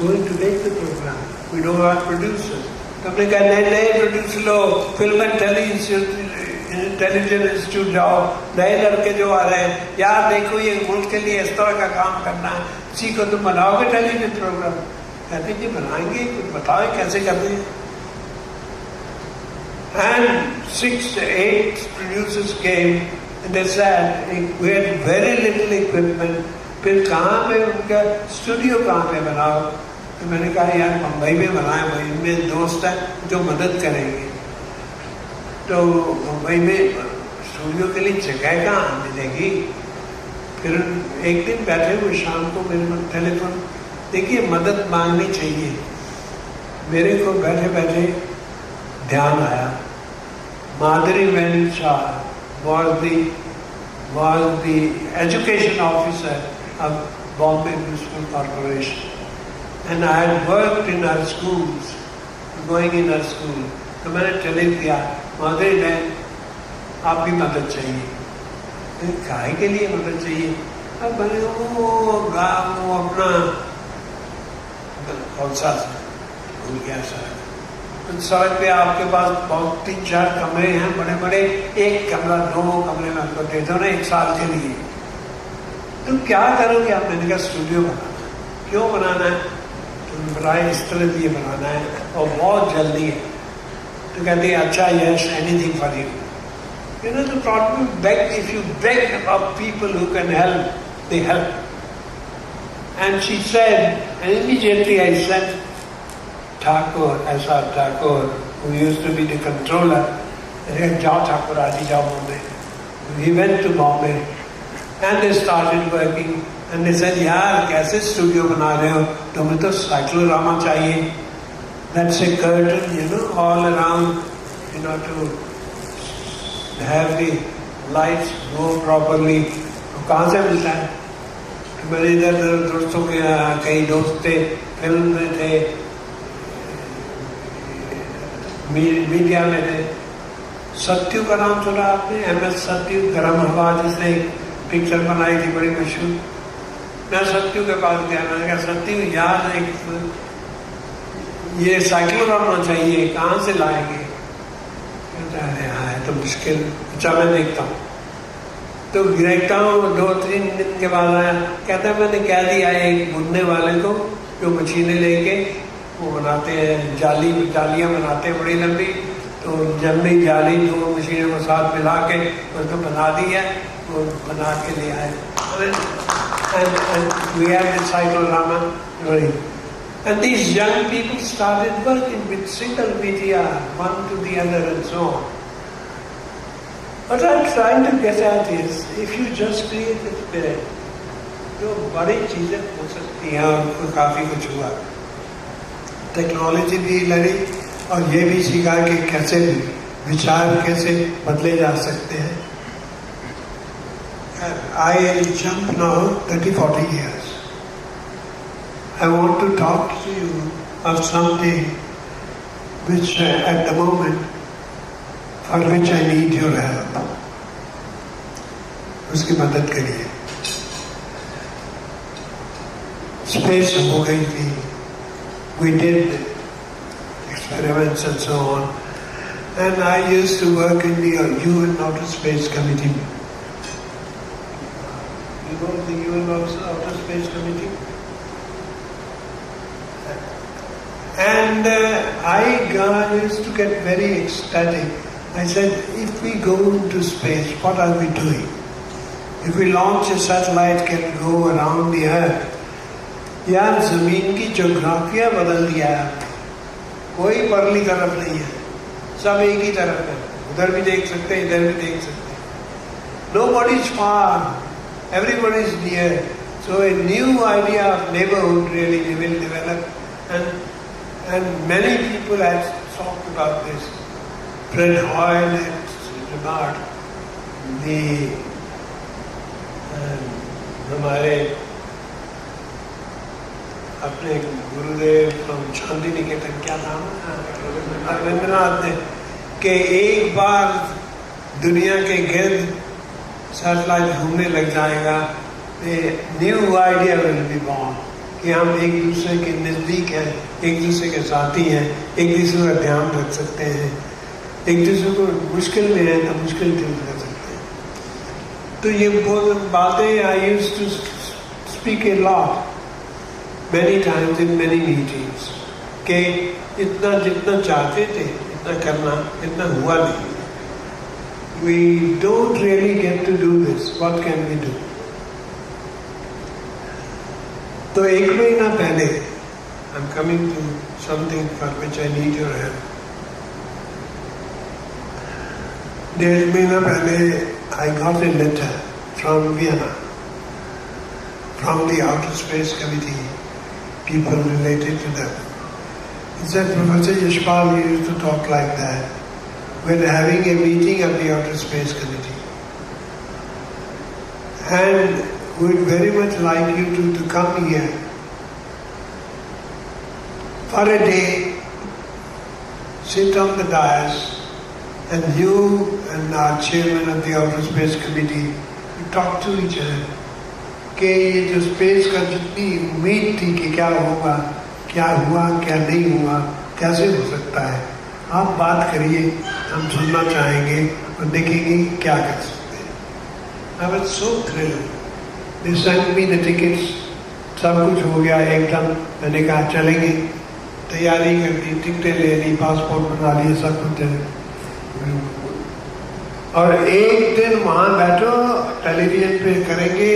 going to make the program. We don't have producers. तो हमने कहा नए producer low, film and television institute जाओ, नए लड़के जो आ रहे हैं, यार देखो ये मुल्क के लिए इस तरह का काम करना है, इसी को तुम बनाओगे टेलीविजन प्रोग्राम? कहते जी बनाएंगे, कुछ बताओ कैसे करते हैं. And 6 to 8 producers came and they said we had very little equipment. फिर कहाँ पे उनका स्टूडियो कहाँ पे बनाओ? तो मैंने कहा यार मुंबई में बनाए, वही मेरे दोस्त हैं जो मदद करेंगे. तो मुंबई में स्टूडियो के लिए जगह कहाँ मिलेगी? फिर एक दिन बैठे हुए शाम को मेरे टेलीफोन, देखिए मदद मांगनी चाहिए. मेरे को बैठे बैठे ध्यान आया, माधुरी वेणु Shah was the education officer of Bombay Municipal Corporation, and I had worked in her schools, going in her school. तो मैंने चले दिया, माधुरी बहन आपकी मदद चाहिए. काय के लिए मदद चाहिए? अब मैंने वो अपना कौन सा भूल गया सर, सड़क पे आपके पास बहुत 3-4 कमरे हैं बड़े बड़े, एक कमरा 2 कमरे में आपको दे दो ना 1 साल के लिए. तुम क्या करोगे आप? मैंने कहा स्टूडियो बनाना. क्यों बनाना है? तुम बताए इस तरह लिए बनाना है और बहुत जल्दी है. तो कहते हैं अच्छा yes anything for you. You know the problem, if you beg of people who can help, they help. And she said, and immediately I said, Thakur, S.R. Thakur, who used to be the controller, and he said, Jao Thakur, Aji Jao Bombay. We went to Bombay and they started working and they said, yaar, kaise studio bana rahe ho? Tumhe to cyclorama chahiye. That's a curtain, all around, to have the lights go properly. कहाँ से मिलता है? मेरे इधर दोस्तों के कई दोस्त थे, फिल्म में थे, मीडिया में थे. सत्यू का नाम सुना आपने? MS सत्यू, गरम हवा, जिसने एक पिक्चर बनाई थी बड़ी मशहूर. मैं सत्यू के पास गया, मैंने कहा सत्यू यार एक ये साइक्लोरामा चाहिए, कहाँ से लाएंगे? अरे हाँ है तो मुश्किल. अच्छा मैं देखता हूँ. तो देखता हूँ, 2-3 दिन के बाद आया, कहता है मैंने कह दिया एक बुनने वाले को जो मशीनें लेके वो बनाते हैं, जालियाँ बनाते हैं बड़ी लंबी. तो लंबी जाली 2 मशीनों को साथ मिला के उसको बना दी है, वो बना के ले आए. And we have the cyclorama. And these young people started working with single VTR, one to the other and so on. What I'm trying to get at is, if you just create a spirit, जो बड़ी चीजें हो सकती हैं और काफी कुछ हुआ. टेक्नोलॉजी भी लड़ी और ये भी सीखा कि कैसे विचार कैसे बदले जा सकते हैं. I jump now 30-40 years. I want to talk to you of something which at the moment for which I need your help. उसकी मदद करिए. स्पेस हो गई थी. We did experiments and so on. And I used to work in the UN Outer Space Committee. You know the UN Outer Space Committee? And I used to get very ecstatic. I said, if we go into space, what are we doing? If we launch a satellite, can go around the earth. यार जमीन की ज्योग्राफिया बदल दिया है. कोई परली तरफ नहीं है, सब एक ही तरफ है. उधर भी देख सकते हैं, इधर भी देख सकते हैं. Nobody is far, everybody is near. So a new idea of neighborhood really will develop, and many people have talked about this. Fred Hoyle had remarked हमारे अपने गुरुदेव फ्रॉम चांदी निकेतन, क्या नाम है, रविंद्रनाथ ने, कि एक बार दुनिया के गिर्द सैटेलाइट घूमने लग जाएगा, new idea will be born कि हम एक दूसरे के नजदीक हैं, एक दूसरे के साथी हैं, एक दूसरे का ध्यान रख सकते हैं, एक दूसरे को मुश्किल में है तो मुश्किल दूर कर सकते हैं। तो ये बहुत बातें I used to speak a lot many times in many meetings कि इतना जितना चाहते थे इतना करना, इतना हुआ नहीं। We don't really get to do this. What can we do? तो एक महीना पहले, I'm coming to something for which I need your help. 1.5 महीना पहले I got a letter from Vienna, from the Outer Space Committee, people related to them. It said, Professor Yashpal used to talk like that. We're having a meeting of the Outer Space Committee. And we'd very much like you to come here for a day, sit on the dais, and you and our chairman of the Outer Space Committee talk to each other. कि ये जो space का जितनी उम्मीद थी कि क्या होगा, क्या हुआ, क्या नहीं हुआ, कैसे हो सकता है, आप बात करिए, हम सुनना चाहेंगे और देखेंगे क्या कर सकते हैं। I was so thrilled. They sent me the tickets, सब कुछ हो गया एकदम। मैंने कहा चलेंगे, तैयारी कर दी, टिकटें ले ली, पासपोर्ट बना लिए, सब कुछ। और एक दिन वहाँ बैठो, टेलीविजन पे करेंगे,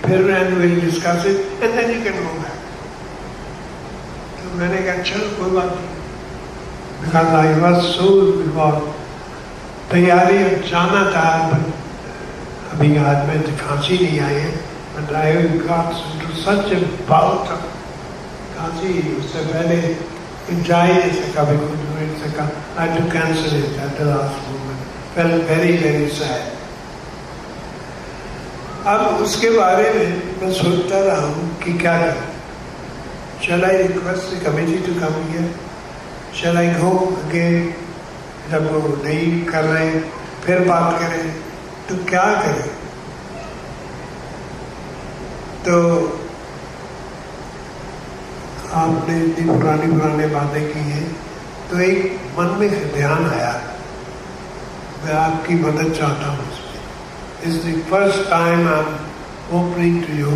फिर and will discuss it and then you can go back. तो मैंने कहा चलो कोई बात नहीं, because I was so involved. तैयारी जाना था, अभी आज में खांसी नहीं आई है, but I got into such a bout of खांसी, उससे पहले जा ही नहीं सका, बिल्कुल नहीं सका। I had to cancel it at the last moment. Felt very very sad. अब उसके बारे में मैं सोचता रहा हूँ कि क्या करूँ। Shall I request the committee to come here? Shall I go again? जब वो नहीं कर रहे फिर बात करें तो क्या करें? तो आपने इतनी पुरानी बातें की हैं, तो एक मन में ध्यान आया, मैं आपकी मदद चाहता हूँ उसमें। This is the first time I'm opening to you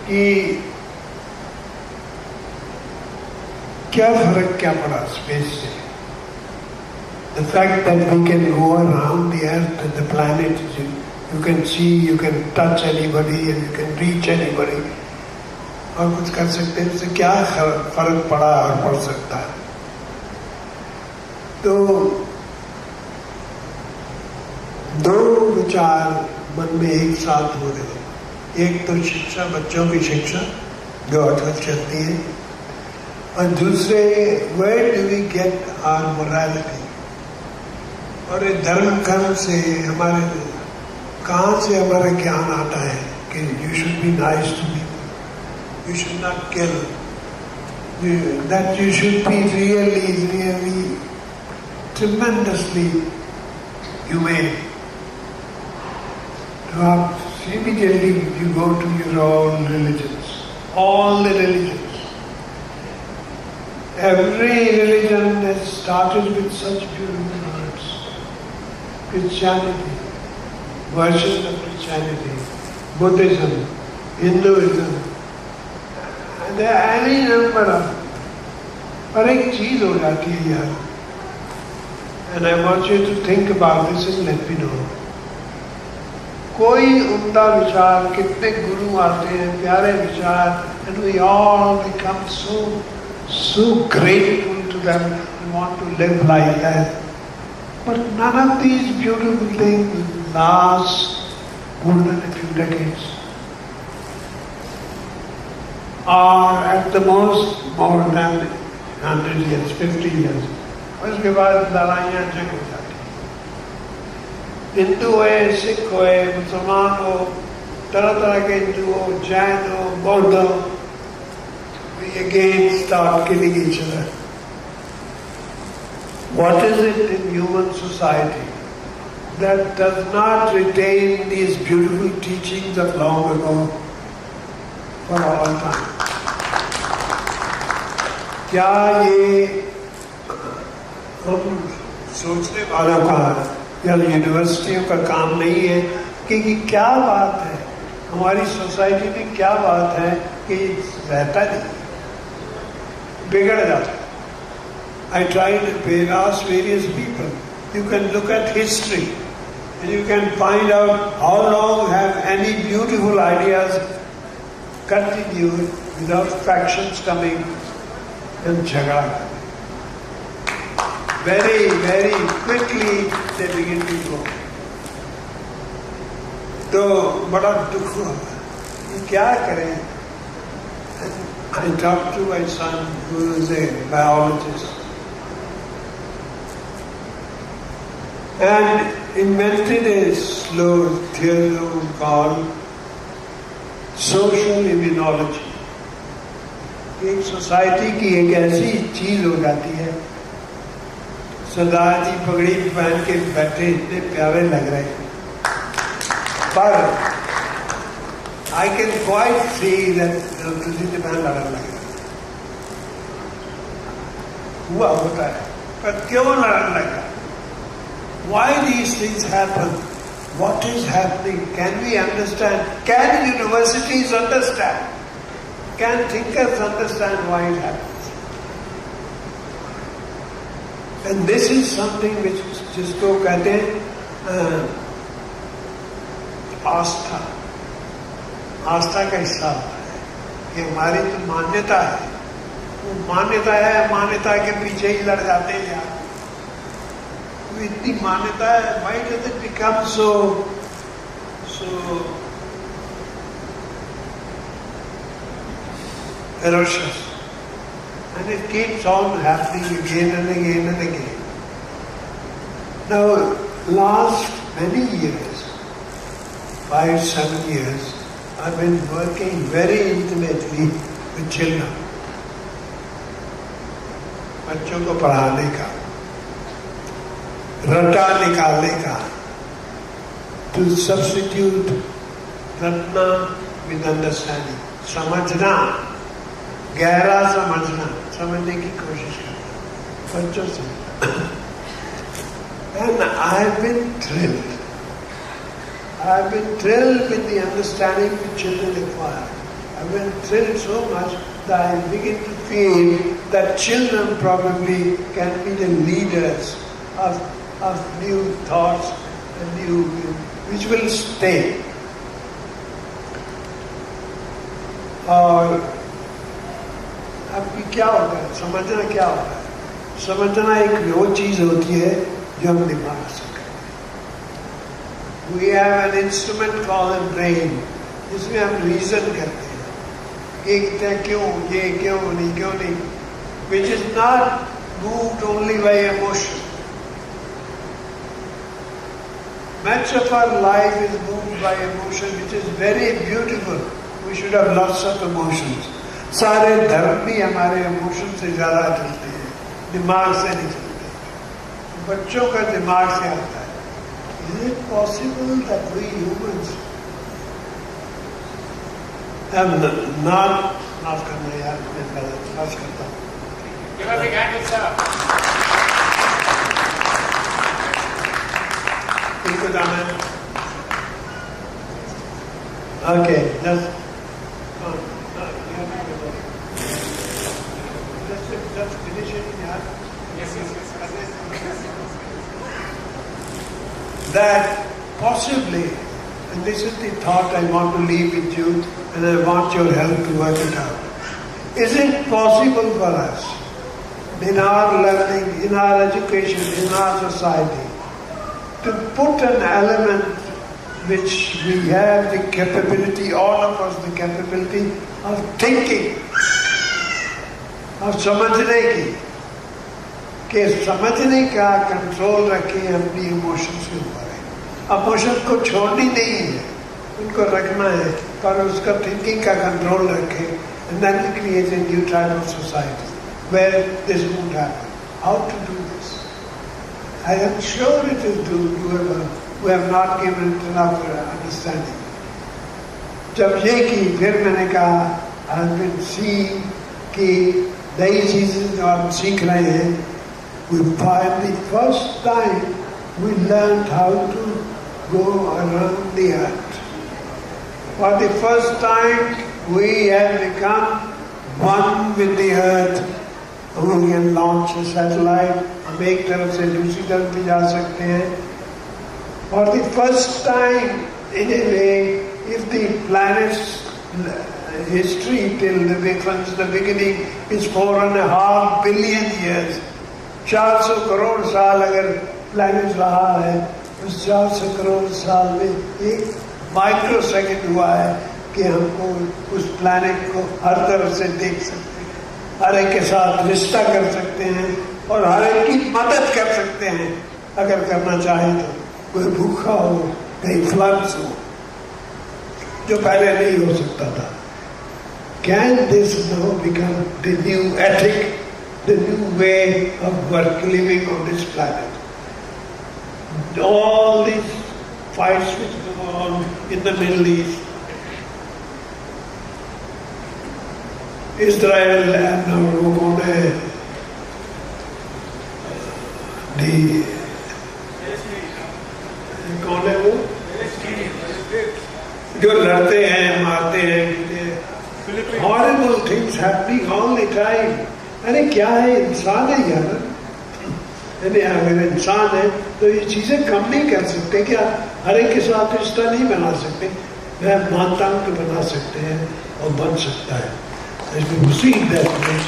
कि क्या फर्क क्या पड़ा स्पेस से? The fact that we can go around the earth and the planet, you can see, you can touch anybody and you can reach anybody, और कुछ कर सकते हैं, उससे क्या फर्क पड़ा और पड़ सकता है? तो दो विचार मन में एक साथ हो रहे हैं। एक तो शिक्षा, बच्चों की शिक्षा जो आजकल चलती है, और दूसरे where do we get our morality? और ये धर्म कर्म से हमारे कहाँ से हमारा ज्ञान आता है कि you should be nice to people, you should not kill, that you should be really tremendously humane. So immediately you go to your own religions, all the religions. Every religion has started with such beautiful words. Christianity, versions of Christianity, Buddhism, Hinduism, and there are any number of. पर एक चीज हो जाती है यार, and I want you to think about this and let me know. कोई उम्दा विचार, कितने गुरु आते हैं, प्यारे विचार, and we all become so grateful to them and want to live like that. But none of these beautiful things last more than a few decades. Or at the most more than 100 years, 50 years. उसके बाद लड़ाइयाँ जंग हो जाती हैं। हिंदू है, सिख है, मुसलमान हो, तरह तरह के हिंदू हो, जैन हो, बौद्ध हो, we again start killing each other. What is it in human society that does not retain these beautiful teachings of long ago for all time? क्या ये हम सोचने वालों का या यूनिवर्सिटियों का काम नहीं है कि क्या बात है, हमारी सोसाइटी में क्या बात है कि रहता नहीं, बिगड़ जाता है. I tried to ask various people. You can look at history and you can find out how long have any beautiful ideas continued without factions coming and jhagda. Very, very quickly they begin to go. तो बड़ा दुख हुआ, ये क्या करें? I talked to my son who is a biologist and invented a slow theory called social immunology. एक society की एक ऐसी चीज हो जाती है, सरदार जी पगड़ी पहन के बैठे इतने प्यारे लग रहे हैं, पर I can quite see that तुझे पहन लड़न लगे हुआ होता है, पर क्यों लड़न लगा? Why these things happen? What is happening? Can we understand? Can universities understand? Can thinkers understand why it happens? And this is something which जिसको कहते हैं आस्था. आस्था का हिस्सा होता है कि हमारी तो मान्यता है, वो मान्यता है, मान्यता के पीछे ही लड़ जाते हैं यार. इतनी मान्यता है, why does it become so ferocious? And it keeps on happening again and again and again. Now, last many years, 5-7 years, I've been working very intimately with children. बच्चों को पढ़ाने का, रटा निकालने का, to substitute रटना with understanding, समझना, गहरा समझना, समझने की कोशिश करना बच्चों से. And I've been thrilled. I've been thrilled with the understanding the children acquire. I've been thrilled so much that I begin to feel that children probably can be the leaders of new thoughts and new which will stay. और अब क्या होता है, समझना क्या होता है? समझना एक वो चीज होती है जो हम दिमाग से करते हैं. We have an instrument called a brain, जिसमें हम रीजन करते हैं कि क्यों ये क्यों नहीं, which is not moved only by emotion. Much of our life is moved by emotion, which is very beautiful. We should have lots of emotions. सारे धर्म भी हमारे इमोशन से ज्यादा चलते हैं, दिमाग से नहीं चलते. बच्चों का दिमाग से आता है. Is it possible that we humans have not माफ करना यार, मैं गलत बात करता हूँ. Give a big hand yourself. इनको जाना है. Okay, just finish it. Yes. That possibly, and this is the thought I want to leave with you, and I want your help to work it out. Is it possible for us, in our learning, in our education, in our society, to put an element which we have the capability, all of us the capability of thinking, of समझने की, कि समझने का control रखें अपनी emotions के ऊपर. Emotions को छोड़नी नहीं है, उनको रखना है, पर उसका थिंकिंग का कंट्रोल रखें. And then we create a new type of society where this won't happen. How to do this? I am sure it is doable. We have not given it enough understanding. जब ये की, फिर मैंने कहा I have been seeing कि नई चीजें जो हम सीख रहे हैं, we find the first time we learned how to go around the earth. For the first time we have become one with the earth. We can launch a satellite, हम एक तरफ से दूसरी तरफ भी जा सकते हैं. For the first time in a way, if the planet's history till the beginning is 4.5 billion years, 400 crore साल अगर प्लैनेट रहा है, उस 400 करोड़ साल में एक माइक्रो सेकेंड हुआ है कि हमको उस प्लैनेट को हर तरफ से देख सकते हैं, हर एक के साथ रिश्ता कर सकते हैं और हर एक की मदद कर सकते हैं अगर करना चाहें तो. कोई भूखा हो, कहीं फ्लड्स हो, जो पहले नहीं हो सकता था. Can this now become the new ethic, the new way of living on this planet? All these fights which go on in the Middle East, Israel and now लोगों ने कौन है वो जो लड़ते हैं, मारते हैं, horrible things happening all the time. अरे क्या है, इंसान है यार. अगर इंसान है तो ये चीजें कम नहीं कर सकते क्या? हर एक के साथ रिश्ता नहीं बना सकते. मैं मानता हूँ कि बना सकते हैं और बन सकता है. If you see that way,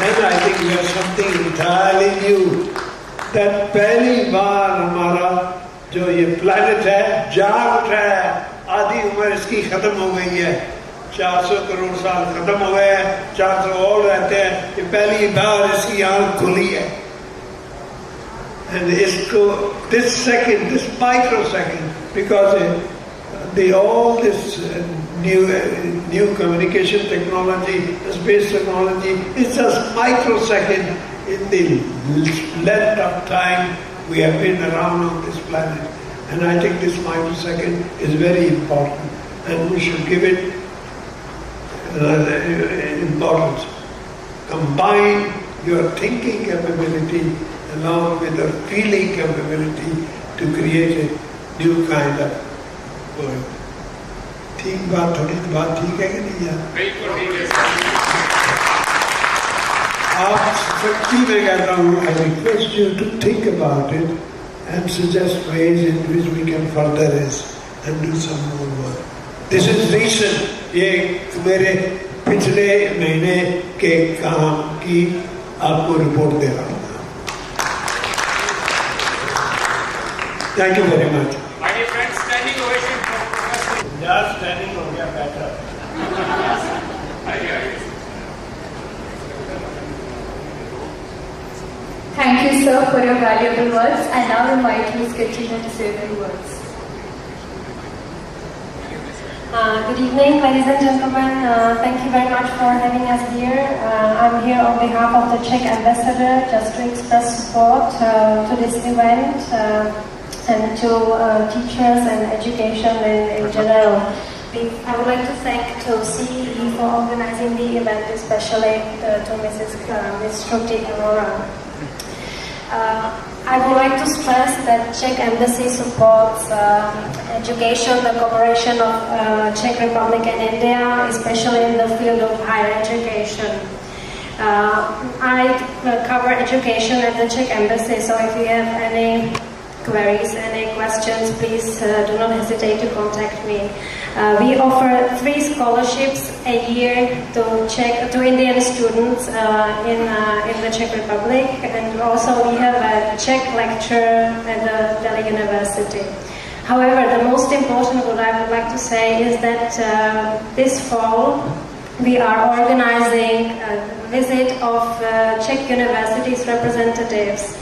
then I think we have something entirely new. That पहली बार हमारा जो ये प्लैनेट है जाग उठा है. आधी उम्र इसकी खत्म हो गई है, 400 करोड़ साल खत्म हो गए हैं, 400 और रहते हैं. ये पहली बार इसकी आंख खुली है. And इसको this second, this microsecond, because all this new communication technology, space technology, is just microsecond in the length of time we have been around on this planet. And I think this microsecond is very important, and we should give it importance. Combine your thinking capability along with your feeling capability to create a new kind of world. ठीक बात, थोड़ी बात ठीक है कि नहीं यार? बिल्कुल ठीक है. आप सच्ची में कहता हूँ, I request you to think about it and suggest ways in which we can further this and do some more work. This is recent. ये मेरे पिछले महीने के काम की आपको रिपोर्ट दे रहा हूँ. Thank you very much. My dear friends, standing ovation for Professor. Just standing हो गया better. Thank you, sir, for your valuable words. I now invite Ms. Katrina to say a few words. Good evening, ladies and gentlemen. Thank you very much for having us here. I'm here on behalf of the Czech ambassador just to express support to this event and to teachers and education in general. I would like to thank to CEE for organizing the event, especially to Ms. Shruti Arora. I would like to stress that Czech Embassy supports education, the cooperation of Czech Republic and India, especially in the field of higher education. I cover education at the Czech Embassy, so if you have any queries, any questions, please do not hesitate to contact me. We offer 3 scholarships a year to Indian students in the Czech Republic, and also we have a Czech lecturer at the Delhi University. However, the most important what I would like to say is that this fall we are organizing a visit of Czech universities representatives.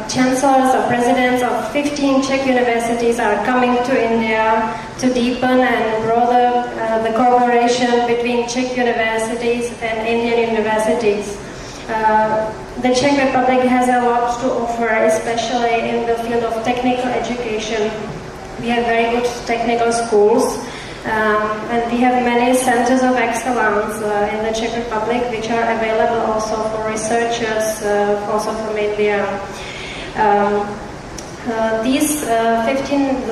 Chancellors or presidents of 15 Czech universities are coming to India to deepen and broaden the cooperation between Czech universities and Indian universities. The Czech Republic has a lot to offer, especially in the field of technical education. We have very good technical schools. And we have many centers of excellence in the Czech Republic, which are available also for researchers, also from India.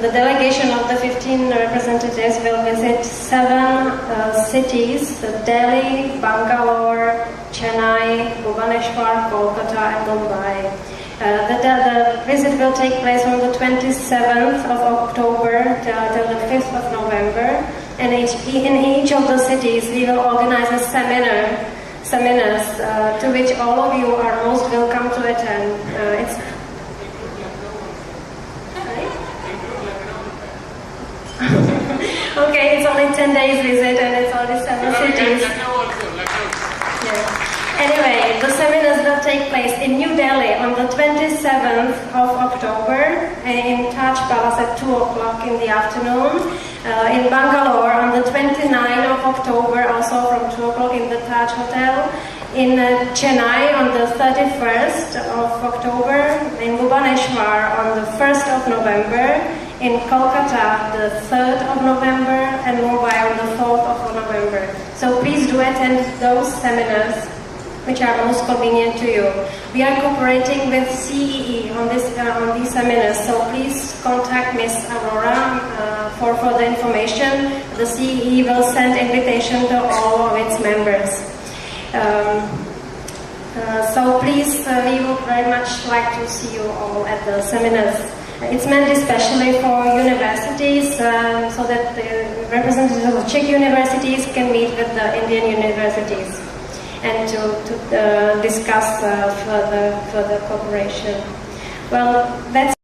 The delegation of the 15 representatives will visit 7 cities: Delhi, Bangalore, Chennai, Bhubaneswar, Kolkata, and Mumbai. The visit will take place from the 27th of October till the 5th of November, and in each of the cities we will organize a seminars to which all of you are most welcome to attend. Okay, it's only 10 days visit and it's only 7 cities. Yeah. Anyway, the seminars will take place in New Delhi on the 27th of October in Taj Palace at 2 o'clock in the afternoon. In Bangalore on the 29th of October, also from 2 o'clock in the Taj Hotel. In Chennai on the 31st of October. In Bhubaneswar on the 1st of November. In Kolkata the 3rd of November. And Mumbai on the 4th of November. So please do attend those seminars which are most convenient to you. We are cooperating with CEE on these seminars, so please contact Ms. Aurora for further information. The CEE will send invitation to all of its members. So please, we would very much like to see you all at the seminars. It's meant especially for universities, so that the representatives of Czech universities can meet with the Indian universities and to discuss further cooperation. Well, that's